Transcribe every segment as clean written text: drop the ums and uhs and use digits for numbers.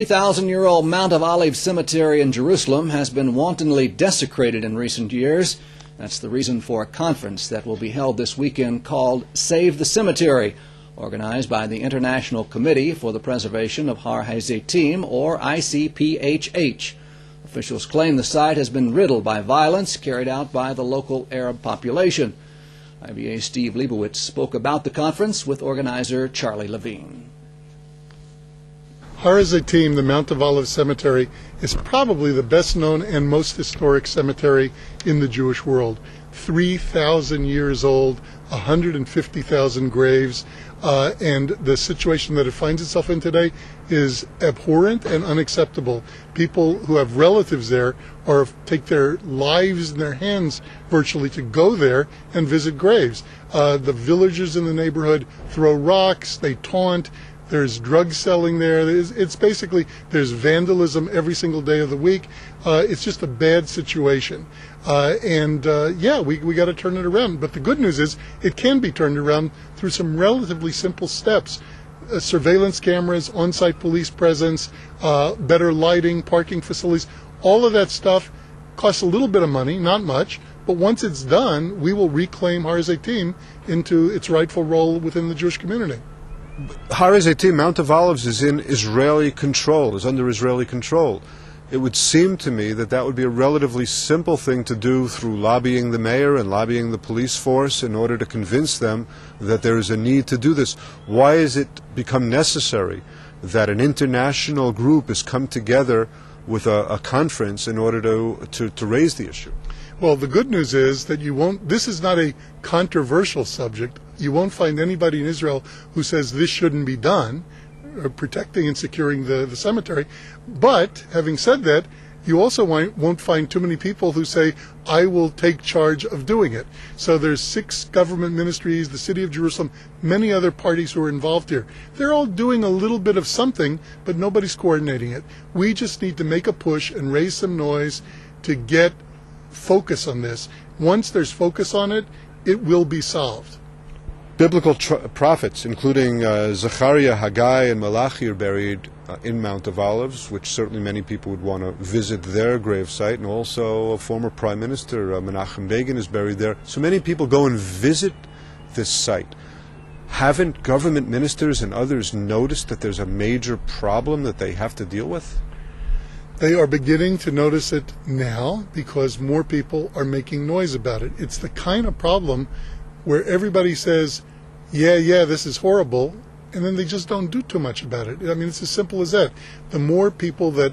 3,000-year-old Mount of Olives Cemetery in Jerusalem has been wantonly desecrated in recent years. That's the reason for a conference that will be held this weekend called Save the Cemetery, organized by the International Committee for the Preservation of Har HaZeitim, or ICPHH. Officials claim the site has been riddled by violence carried out by the local Arab population. IBA's Steve Leibowitz spoke about the conference with organizer Charley Levine. Har HaZeitim, the Mount of Olives Cemetery, is probably the best known and most historic cemetery in the Jewish world. 3,000 years old, 150,000 graves, and the situation that it finds itself in today is abhorrent and unacceptable. People who have relatives there take their lives in their hands virtually to go there and visit graves. The villagers in the neighborhood throw rocks, they taunt. There's drug selling there. It's basically, there's vandalism every single day of the week. It's just a bad situation. Yeah, we got to turn it around. But the good news is it can be turned around through some relatively simple steps. Surveillance cameras, on-site police presence, better lighting, parking facilities. All of that stuff costs a little bit of money, not much. But once it's done, we will reclaim Har HaZeitim into its rightful role within the Jewish community. Har HaZeitim, Mount of Olives, is in Israeli control, is under Israeli control. It would seem to me that that would be a relatively simple thing to do through lobbying the mayor and lobbying the police force in order to convince them that there is a need to do this. Why has it become necessary that an international group has come together with a conference in order to raise the issue? Well, the good news is that this is not a controversial subject. You won't find anybody in Israel who says this shouldn't be done, protecting and securing the cemetery. But, having said that, you also won't find too many people who say, I will take charge of doing it. So there's 6 government ministries, the city of Jerusalem, many other parties who are involved here. They're all doing a little bit of something, but nobody's coordinating it. We just need to make a push and raise some noise to get focus on this. Once there's focus on it, it will be solved. Biblical prophets, including Zechariah, Haggai, and Malachi, are buried in Mount of Olives, which certainly many people would want to visit their gravesite, and also a former Prime Minister, Menachem Begin, is buried there. So many people go and visit this site. Haven't government ministers and others noticed that there's a major problem that they have to deal with? They are beginning to notice it now because more people are making noise about it. It's the kind of problem where everybody says, yeah, this is horrible, and then they just don't do too much about it. I mean, it's as simple as that. The more people that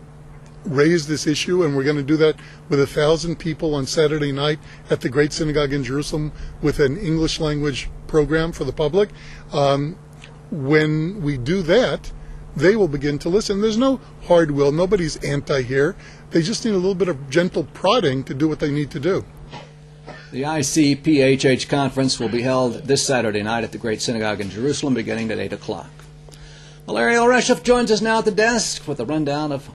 raise this issue, and we're going to do that with 1,000 people on Saturday night at the Great Synagogue in Jerusalem with an English language program for the public, when we do that, they will begin to listen. There's no hard will. Nobody's anti here. They just need a little bit of gentle prodding to do what they need to do. The ICPHH conference will be held this Saturday night at the Great Synagogue in Jerusalem beginning at 8 o'clock. Well, Ariel Reshef joins us now at the desk with a rundown of